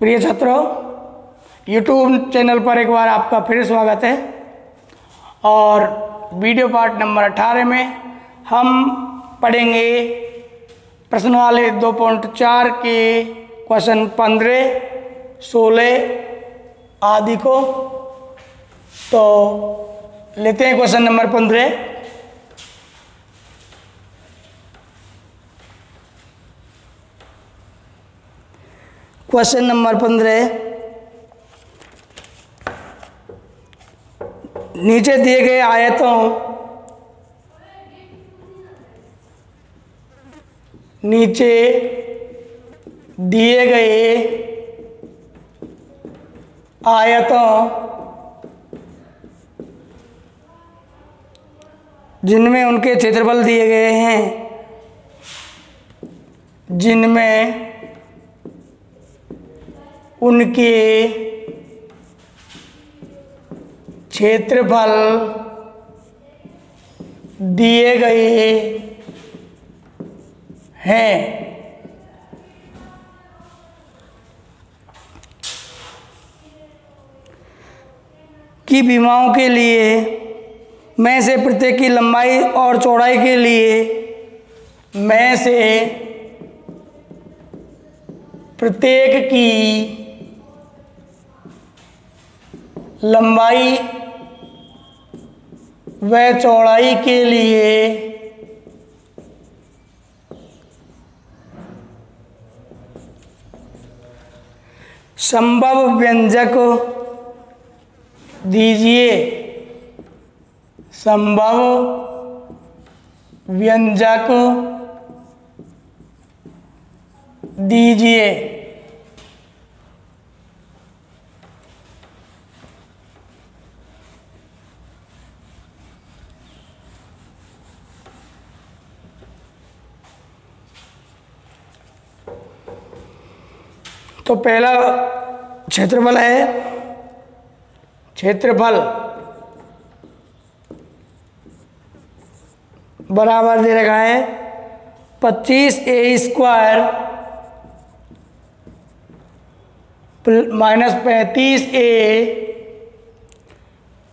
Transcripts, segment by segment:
प्रिय छात्रों, YouTube channel पर एक बार आपका फिर स्वागत है। और वीडियो पार्ट नंबर 18 में हम पढ़ेंगे प्रश्नावली 2.4 के क्वेश्चन 15, 16 आदि को। तो लेते हैं क्वेश्चन नंबर 15। क्वेश्चन नंबर 15, नीचे दिए गए आयतों जिनमें उनके क्षेत्रफल दिए गए हैं, जिनमें उनके क्षेत्रफल दिए गए हैं, की विमाओं के लिए में से प्रत्येक की लंबाई और चौड़ाई के लिए में से प्रत्येक की लंबाई व चौड़ाई के लिए संभव व्यंजक दीजिए। संभव व्यंजक दीजिए। तो पहला क्षेत्रफल है, क्षेत्रफल बराबर दे रखा है 25a² माइनस 35a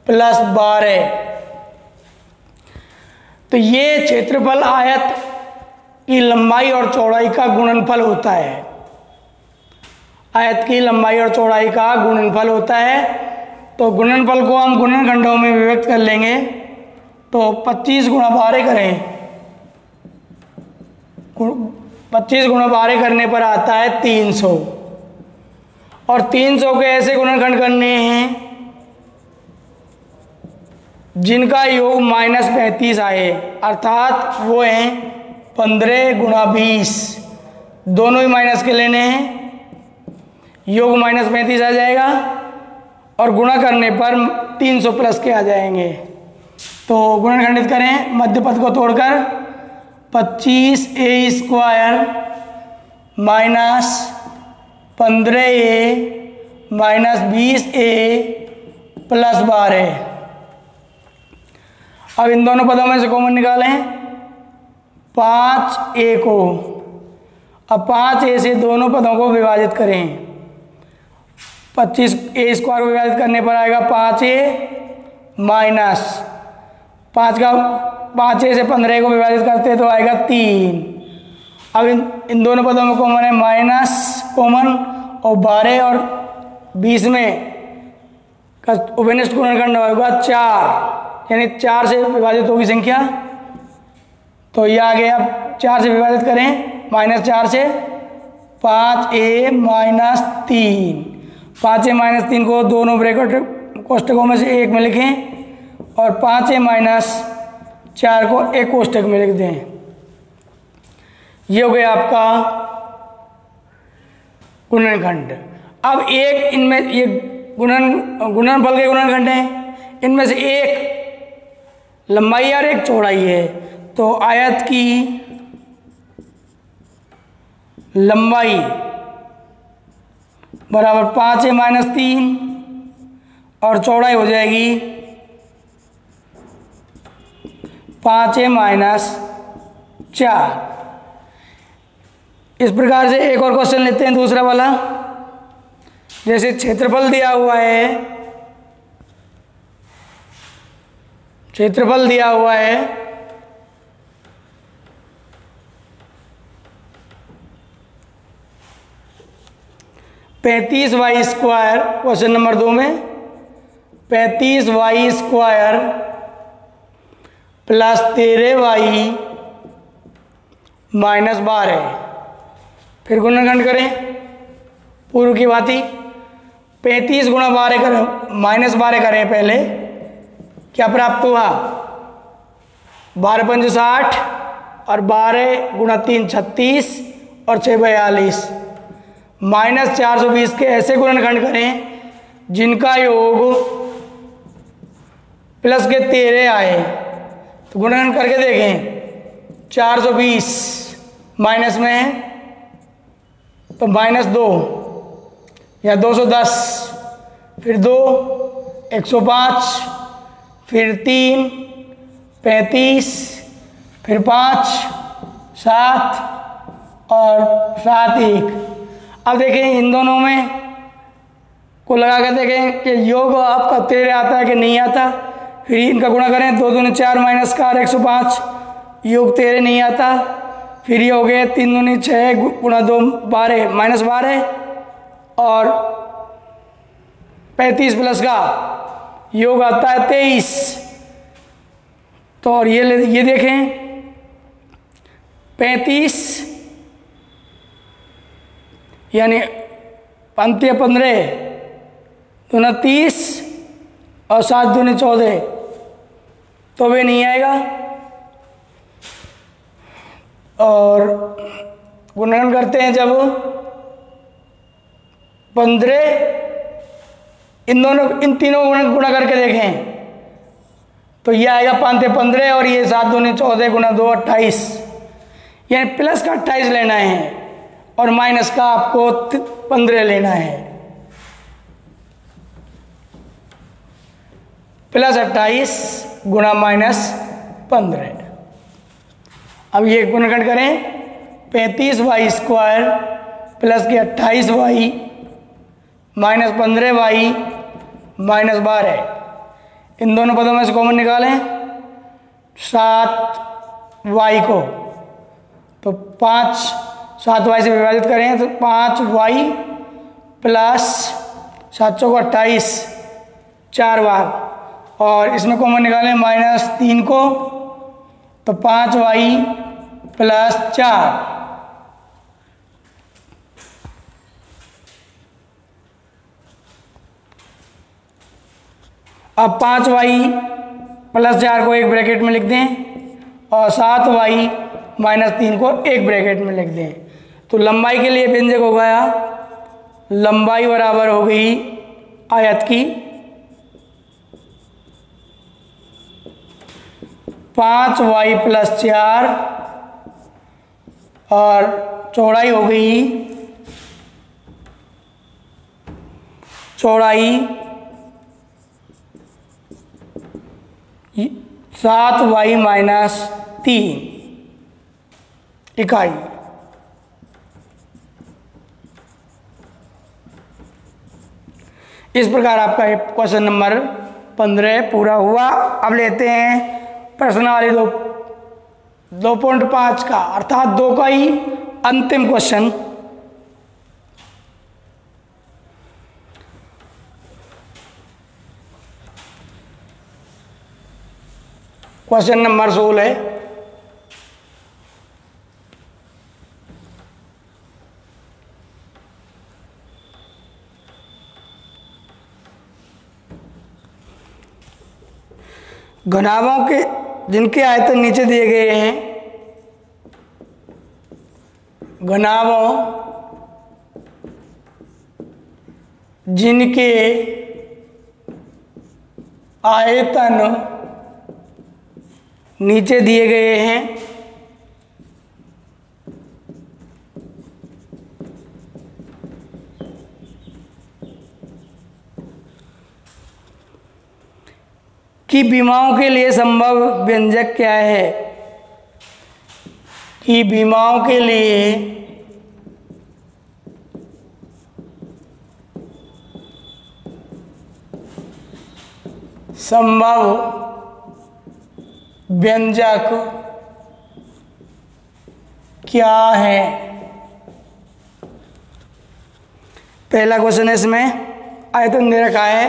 प्लस 12। तो ये क्षेत्रफल आयत की लंबाई और चौड़ाई का गुणनफल होता है। आयत की लंबाई और चौड़ाई का गुणनफल होता है। तो गुणनफल को हम गुणनखंडों में विभक्त कर लेंगे। तो 25 गुणा 12 करें, 25 गुणा 12 करने पर आता है 300। और 300 के ऐसे गुणनखंड करने हैं जिनका योग माइनस 35 आए, अर्थात वो हैं 15 गुणा 20। दोनों ही माइनस के लेने हैं, योग माइनस 35 आ जाएगा और गुणा करने पर 300 प्लस के आ जाएंगे। तो गुणनखंडित करें मध्य पद को तोड़कर 25a² minus 15a minus 20a plus 12। अब इन दोनों पदों में से कॉमन निकालें 5a को। अब 5a से दोनों पदों को विभाजित करें। 25a² को विभाजित करने पर आएगा 5a माइनस 5a से 15 को विभाजित करते तो आएगा 3। अब इन दोनों पदों में कॉमन है माइनस कॉमन, और 12 और 20 में का उभयनिष्ठ गुणनखंड होगा 4, यानी 4 से विभाजित होगी संख्या। तो ये आ गया। अब 4 से विभाजित करें, माइनस 4 से 5a माइनस 3। 5a माइनस 3 को दोनों ब्रैकेट कोष्ठकों में से एक में लिखें और 5a माइनस 4 को एक कोष्ठक में लिख दें। ये हो गया आपका गुणनखंड। अब एक इनमें ये गुणनफल के गुणनखंड हैं, इनमें से एक लंबाई और एक चौड़ाई है। तो आयत की लंबाई बराबर 5a माइनस 3 और चौड़ाई हो जाएगी 5a माइनस 4। इस प्रकार से एक और क्वेश्चन लेते हैं, दूसरा वाला। जैसे क्षेत्रफल दिया हुआ है, क्षेत्रफल दिया हुआ है 35y² क्वेश्चन नंबर 2 में 35y² प्लस 13y माइनस 12। फिर गुणनखंड करें पूर्व की भांति। 35 गुणा 12 करें, माइनस 12 करें पहले, क्या प्राप्त हुआ? 12 पंच 60 और 12 गुणा 3 36 और 6 42। माइनस 420 के ऐसे गुणनखंड करें जिनका योग प्लस के 13 आए। तो गुणनखंड करके देखें। 420 माइनस में है तो माइनस 2 या 210, फिर 2 105, फिर 3 35, फिर 5 7 और 7 1। अब देखें इन दोनों में को लगा कर देखें कि योग आपका 13 आता है कि नहीं आता। फिर इनका गुणा करें, 2 दूनी 4 माइनस का 105, योग 13 नहीं आता। फिर ये हो गए 3 दूनी 6 गुणा 2 12 माइनस 12 और 35 प्लस का योग आता है 23। तो और ये देखें 35 यानी 15 दूना 30 और 7 दूनी 14, तो वे नहीं आएगा। और गुणन करते हैं जब 15, इन तीनों गुणा करके देखें तो ये आएगा 5 15 और ये 7 दूनी 14 गुणा 2 28, यानी प्लस का 28 लेना है और माइनस का आपको 15 लेना है। प्लस 28 गुणा माइनस 15। अब ये गुणनखंड करें। 35y² प्लस के 28y माइनस 15y माइनस 12। इन दोनों पदों में से कॉमन निकालें 7y को, तो 7y से विभाजित करें तो 5y प्लस 7 चौको 28 4 बार, और इसमें कॉमन निकालें माइनस 3 को, तो 5y प्लस 4। अब 5y प्लस 4 को एक ब्रैकेट में लिख दें और 7y माइनस 3 को एक ब्रैकेट में लिख दें। तो लंबाई के लिए व्यंजक हो गया, लंबाई बराबर हो गई आयत की 5y प्लस 4 और चौड़ाई हो गई 7y माइनस 3 इकाई। इस प्रकार आपका क्वेश्चन नंबर 15 पूरा हुआ। अब लेते हैं प्रश्नावली 2.5 का, अर्थात 2 का ही अंतिम क्वेश्चन। क्वेश्चन नंबर 16 घनाभों के जिनके आयतन नीचे दिए गए हैं, घनाभों जिनके आयतन नीचे दिए गए हैं कि विमाओं के लिए संभव व्यंजक क्या है, कि विमाओं के लिए संभव व्यंजक क्या है। पहला क्वेश्चन है, इसमें आयतन दे रखा है,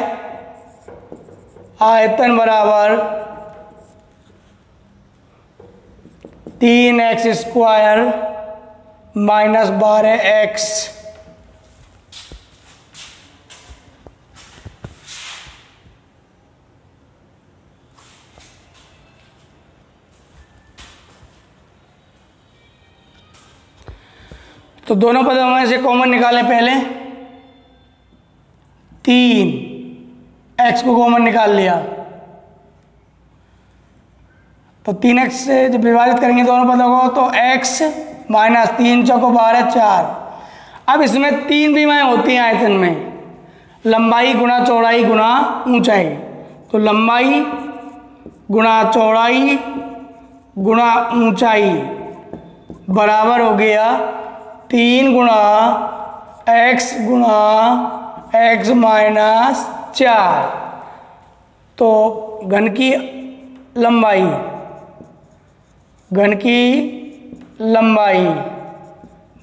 आयतन बराबर 3x² माइनस 12x। तो दोनों पदों में से कॉमन निकालें पहले। 3x को कॉमन निकाल लिया तो 3x से जब विभाजित करेंगे दोनों पदों को तो x माइनस 3 चौको 12 4। अब इसमें 3 विमाएँ होती हैं आयतन में, लंबाई गुणा चौड़ाई गुणा ऊंचाई। तो लंबाई गुणा चौड़ाई गुणा ऊंचाई बराबर हो गया 3 गुणा x माइनस 4। तो घन की लंबाई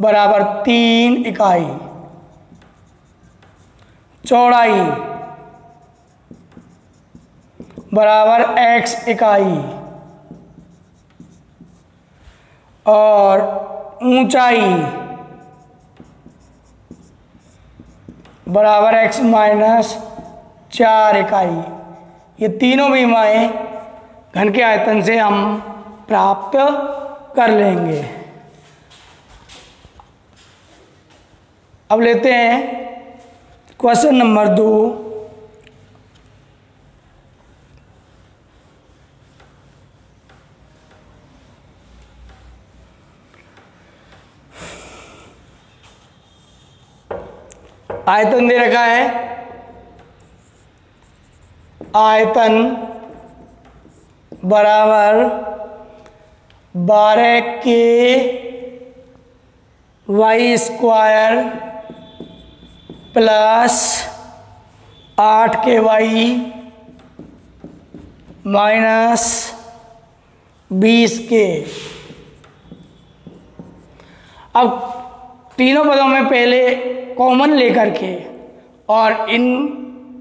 बराबर 3 इकाई, चौड़ाई बराबर x इकाई और ऊंचाई बराबर x माइनस 4 इकाई। ये तीनों विमाएँ घन के आयतन से हम प्राप्त कर लेंगे। अब लेते हैं क्वेश्चन नंबर 2। आयतन दे रखा है, आयतन बराबर 12KY² plus 8KY minus 20K। अब तीनों पदों में पहले कॉमन लेकर के और इन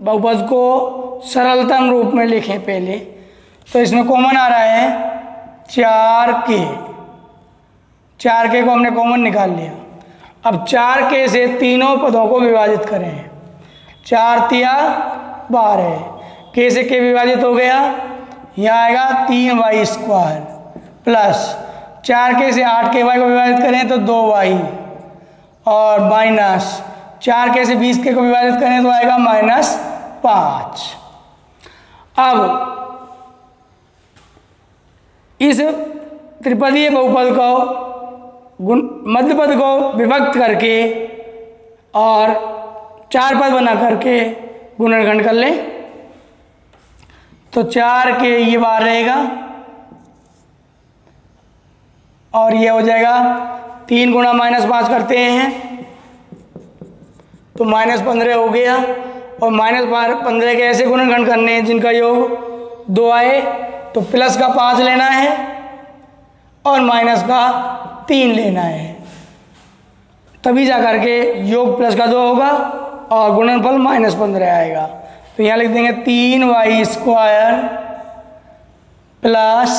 बहुपद को सरलतम रूप में लिखें पहले। तो इसमें कॉमन आ रहा है 4K। 4K को हमने कॉमन निकाल लिया। अब 4K से तीनों पदों को विभाजित करें। 4 तिया 12, K से K विभाजित हो गया, यहाँ आएगा 3y² प्लस 4K से 8KY को विभाजित करें तो 2y और माइनस 4K से 20K को विभाजित करें तो आएगा -5। अब इस त्रिपदीय बहुपद को मध्यपद को विभक्त करके और 4 पद बना करके गुणनखंड कर लें। तो 4K ये बाहर रहेगा और ये हो जाएगा 3 गुणा -5 करते हैं तो -15 हो गया। और -15 के ऐसे गुणनखंड करने हैं जिनका योग 2 आए तो प्लस का 5 लेना है और माइनस का 3 लेना है, तभी जा करके योग प्लस का 2 होगा और गुणनफल -15 आएगा। तो यहाँ लिख देंगे 3y² plus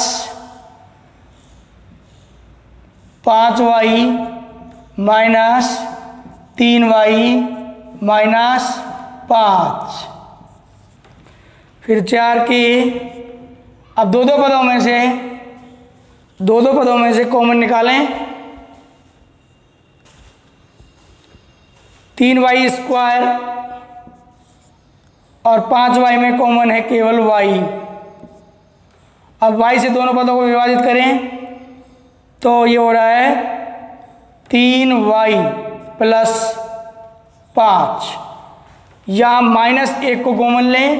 5y minus 3y minus 5। फिर 4K। अब दो पदों में से कॉमन निकालें। 3y² और 5y में कॉमन है केवल y। अब y से दोनों पदों को विभाजित करें तो ये हो रहा है 3y प्लस 5। यहाँ -1 को कॉमन लें,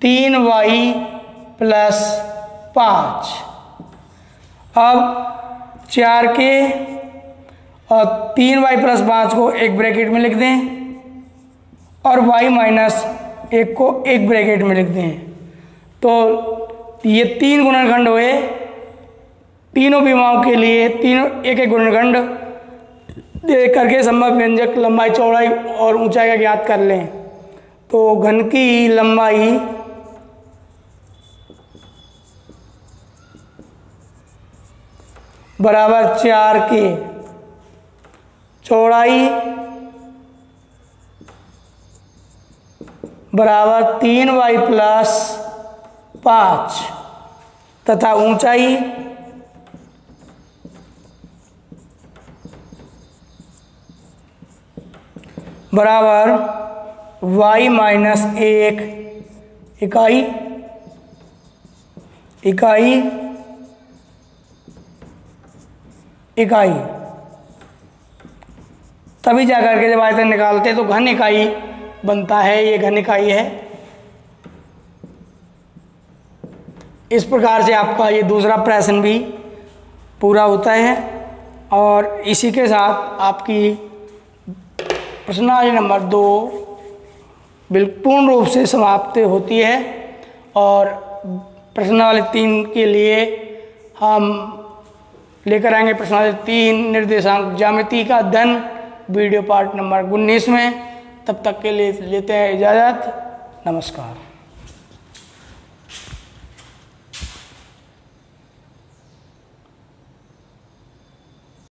3y प्लस 5। अब 4K और 3y प्लस 5 को एक ब्रैकेट में लिख दें और y माइनस एक को एक ब्रैकेट में लिखते हैं। तो ये 3 गुणनखंड हुए, तीनों विमाओं के लिए तीनों एक एक गुणनखंड दे करके संभव व्यंजक लंबाई, चौड़ाई और ऊंचाई का ज्ञात कर लें। तो घन की लंबाई बराबर 4 के, चौड़ाई बराबर 3y प्लस 5 तथा ऊंचाई बराबर y माइनस 1 इकाई तभी जाकर के जब आयतन निकालते हैं तो घन इकाई बनता है। ये घन इकाई है। इस प्रकार से आपका ये दूसरा प्रश्न भी पूरा होता है और इसी के साथ आपकी प्रश्नावली नंबर 2 बिल्कुल पूर्ण रूप से समाप्त होती है। और प्रश्नावली 3 के लिए हम लेकर आएंगे प्रश्नावली 3 निर्देशांक ज्यामिति का अध्ययन वीडियो पार्ट नंबर 19 में। तब तक के लिए लेते हैं इजाज़त। नमस्कार।